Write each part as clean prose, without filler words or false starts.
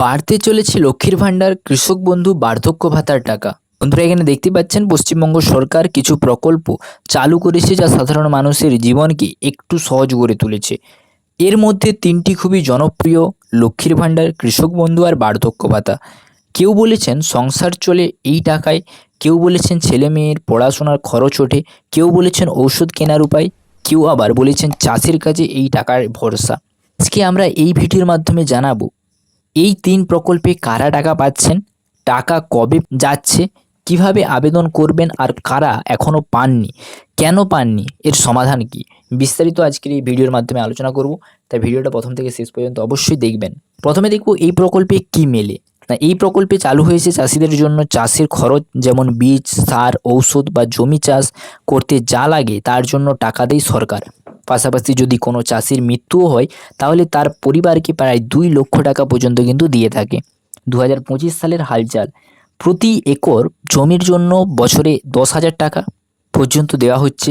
বাড়তে চলেছে লক্ষ্মীর ভাণ্ডার কৃষক বন্ধু বার্ধক্য ভাতার টাকা। বন্ধুরা, এখানে দেখতে পাচ্ছেন পশ্চিমবঙ্গ সরকার কিছু প্রকল্প চালু করেছে যা সাধারণ মানুষের জীবনকে একটু সহজ করে তুলেছে। এর মধ্যে তিনটি খুবই জনপ্রিয়: লক্ষ্মীর ভাণ্ডার, কৃষক বন্ধু আর বার্ধক্য ভাতা। কেউ বলেছেন সংসার চলে এই টাকায়, কেউ বলেছেন ছেলে মেয়ের পড়াশোনার খরচ ওঠে, কেউ বলেছেন ঔষধ কেনার উপায়, কেউ আবার বলেছেন চাষের কাজে এই টাকার ভরসা। আজকে আমরা এই ভিডিওর মাধ্যমে জানাবো এই ৩ প্রকল্পে কারা টাকা পাচ্ছেন, টাকা কবে যাচ্ছে, কিভাবে আবেদন করবেন আর কারা এখনও পাননি, কেন পাননি, এর সমাধান কী, বিস্তারিত আজকের এই ভিডিওর মাধ্যমে আলোচনা করব। তাই ভিডিওটা প্রথম থেকে শেষ পর্যন্ত অবশ্যই দেখবেন। প্রথমে দেখব এই প্রকল্পে কি মেলে। না, এই প্রকল্পে চালু হয়েছে চাষিদের জন্য চাষের খরচ, যেমন বীজ, সার, ঔষধ বা জমি চাষ করতে যা লাগে তার জন্য টাকা দেয় সরকার। পাশাপাশি যদি কোনো চাষির মৃত্যুও হয় তাহলে তার পরিবারকে প্রায় 2 লক্ষ টাকা পর্যন্ত কিন্তু দিয়ে থাকে। 2025 সালের হালচাল: প্রতি একর জমির জন্য বছরে 10,000 টাকা পর্যন্ত দেওয়া হচ্ছে।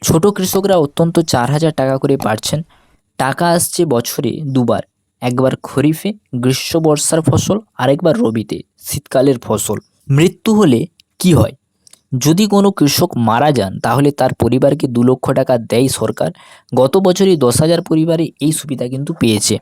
ছোট কৃষকরা অত্যন্ত 4,000 টাকা করে পাচ্ছেন। টাকা আসছে বছরে দুবার, একবার খরিফে গ্রীষ্ম বর্ষার ফসল, আরেকবার রবিতে শীতকালের ফসল। মৃত্যু হলে কি হয়? যদি কোনো কৃষক মারা যান তাহলে তার পরিবারকে 2 লক্ষ টাকা দেয় সরকার। গত বছরই 10,000 পরিবারে এই সুবিধা কিন্তু পেয়েছে।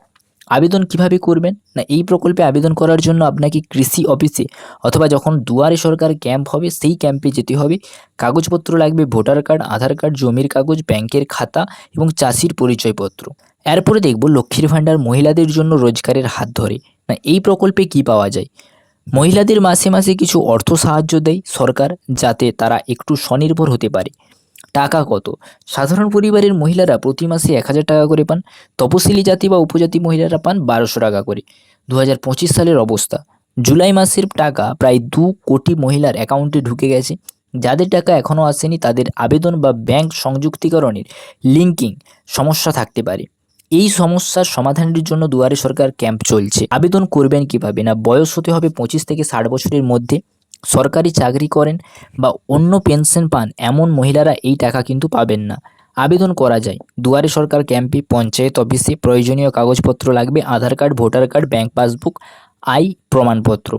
আবেদন কিভাবে করবেন? না, এই প্রকল্পে আবেদন করার জন্য আপনাকে কৃষি অফিসে অথবা যখন দুয়ারে সরকার ক্যাম্প হবে সেই ক্যাম্পে যেতে হবে। কাগজপত্র লাগবে: ভোটার কার্ড, আধার কার্ড, জমির কাগজ, ব্যাংকের খাতা এবং চাষির পরিচয়পত্র। এরপরে দেখব লক্ষ্মীর ভাণ্ডার মহিলাদের জন্য রোজগারের হাত ধরে। না, এই প্রকল্পে কি পাওয়া যায়? মহিলাদের মাসে মাসে কিছু অর্থ সাহায্য দেয় সরকার যাতে তারা একটু স্বনির্ভর হতে পারে। টাকা কত? সাধারণ পরিবারের মহিলারা প্রতি মাসে 1,000 টাকা করে পান। তপশিলি জাতি বা উপজাতি মহিলারা পান 1,200 টাকা করে। 2025 সালের অবস্থা: জুলাই মাসের টাকা প্রায় 2 কোটি মহিলার অ্যাকাউন্টে ঢুকে গেছে। যাদের টাকা এখনও আসেনি তাদের আবেদন বা ব্যাংক সংযুক্তিকরণের লিঙ্কিং সমস্যা থাকতে পারে। এই সমস্যার সমাধানের জন্য দুয়ারে সরকার ক্যাম্প চলছে। আবেদন করবেন কিভাবে? না, বয়স হতে হবে 25 থেকে 60 বছরের মধ্যে। সরকারি চাকরি করেন বা অন্য পেনশন পান এমন মহিলারা এই টাকা কিন্তু পাবেন না। আবেদন করা যায় দুয়ারে সরকার ক্যাম্পে, পঞ্চায়েত অফিসে। প্রয়োজনীয় কাগজপত্র লাগবে: Aadhaar card, voter card, bank passbook, আয় প্রমাণপত্র।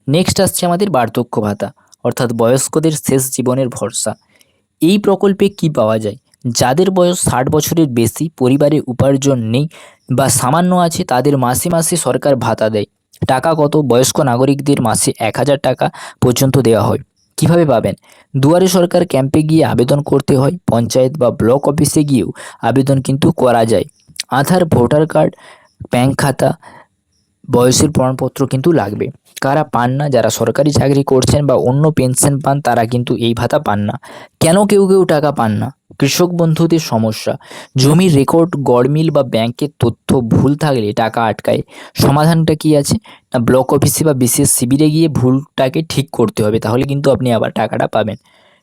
নেক্সট আসছে আমাদের বার্ধক্য ভাতা, অর্থাৎ বয়স্কদের শেষ জীবনের ভরসা। এই প্রকল্পে কি পাওয়া যায়? যাদের বয়স 60 বছরের বেশি, পরিবারে উপার্জন নেই বা সামান্য আছে, তাদের মাসে মাসে সরকার ভাতা দেয়। টাকা কত? বয়স্ক নাগরিকদের মাসে 1,000 টাকা পর্যন্ত দেওয়া হয়। কিভাবে পাবেন? দুয়ারে সরকার ক্যাম্পে গিয়ে আবেদন করতে হয়। পঞ্চায়েত বা ব্লক অফিসে গিয়েও আবেদন কিন্তু করা যায়। আধার, ভোটার কার্ড, ব্যাংক খাতা, বয়সের প্রমাণপত্র কিন্তু লাগবে। কারা পান না? যারা সরকারি চাকরি করছেন বা অন্য পেনশন পান তারা কিন্তু এই ভাতা পান না। কেন কেউ কেউ টাকা পান না? কৃষক বন্ধুদের সমস্যা: জমির রেকর্ড, গড়মিল বা ব্যাংকের তথ্য ভুল থাকলে টাকা আটকায়। সমাধানটা কি আছে? না, ব্লক অফিসে বা বিশেষ শিবিরে গিয়ে ভুলটাকে ঠিক করতে হবে, তাহলে কিন্তু আপনি আবার টাকাটা পাবেন।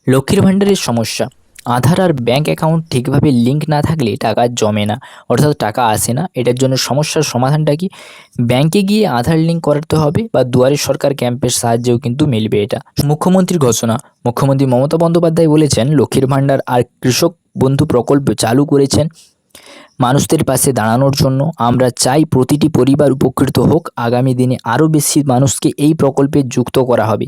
লক্ষ্মীর ভাণ্ডারের সমস্যা: আধার আর ব্যাংক অ্যাকাউন্ট ঠিকভাবে লিঙ্ক না থাকলে টাকা জমে না, অর্থাৎ টাকা আসে না। এটার জন্য সমস্যার সমাধানটা কি? ব্যাংকে গিয়ে আধার লিঙ্ক করাতে হবে বা দুয়ারে সরকার ক্যাম্পের সাহায্যেও কিন্তু মিলবে এটা। মুখ্যমন্ত্রীর ঘোষণা: মুখ্যমন্ত্রী মমতা বন্দ্যোপাধ্যায় বলেছেন লক্ষ্মীর ভাণ্ডার আর কৃষক বন্ধু প্রকল্প চালু করেছেন মানুষদের পাশে দাঁড়ানোর জন্য। আমরা চাই প্রতিটি পরিবার উপকৃত হোক। আগামী দিনে আরও বেশি মানুষকে এই প্রকল্পে যুক্ত করা হবে।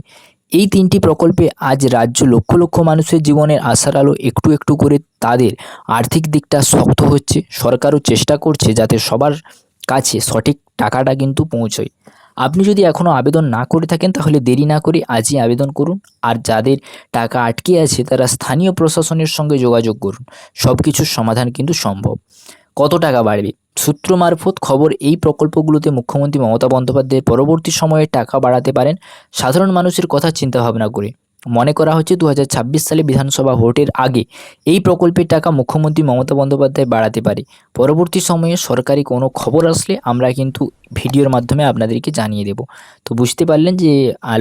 এই 3টি প্রকল্পে আজ রাজ্য লক্ষ লক্ষ মানুষের জীবনের আশার আলো একটু একটু করে তাদের আর্থিক দিকটা শক্ত হচ্ছে। সরকারও চেষ্টা করছে যাতে সবার কাছে সঠিক টাকাটা কিন্তু পৌঁছয়। আপনি যদি এখনও আবেদন না করে থাকেন তাহলে দেরি না করে আজই আবেদন করুন। আর যাদের টাকা আটকে আছে তারা স্থানীয় প্রশাসনের সঙ্গে যোগাযোগ করুন। সব কিছুর সমাধান কিন্তু সম্ভব। কত টাকা বাড়বে? সূত্র মারফত খবর, এই প্রকল্পগুলোতে মুখ্যমন্ত্রী মমতা বন্দ্যোপাধ্যায় পরবর্তী সময়ে টাকা বাড়াতে পারেন সাধারণ মানুষের কথা চিন্তাভাবনা করে। মনে করা হচ্ছে 2026 সালে বিধানসভা ভোটের আগে এই প্রকল্পের টাকা মুখ্যমন্ত্রী মমতা বন্দ্যোপাধ্যায় বাড়াতে পারে। পরবর্তী সময়ে সরকারি কোনো খবর আসলে আমরা কিন্তু ভিডিওর মাধ্যমে আপনাদেরকে জানিয়ে দেব। তো বুঝতে পারলেন যে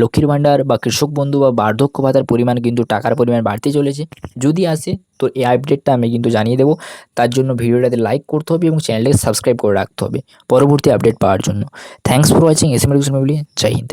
লক্ষ্মীর ভাণ্ডার বা কৃষক বন্ধু বা বার্ধক্য ভাতার পরিমাণ কিন্তু টাকার পরিমাণ বাড়তে চলেছে। যদি আসে তো এই আপডেটটা আমি কিন্তু জানিয়ে দেবো। তার জন্য ভিডিওটাতে লাইক করতে হবে এবং চ্যানেলটাকে সাবস্ক্রাইব করে রাখতে হবে পরবর্তী আপডেট পাওয়ার জন্য। Thanks for watching. S M education family. জয় হিন্দ।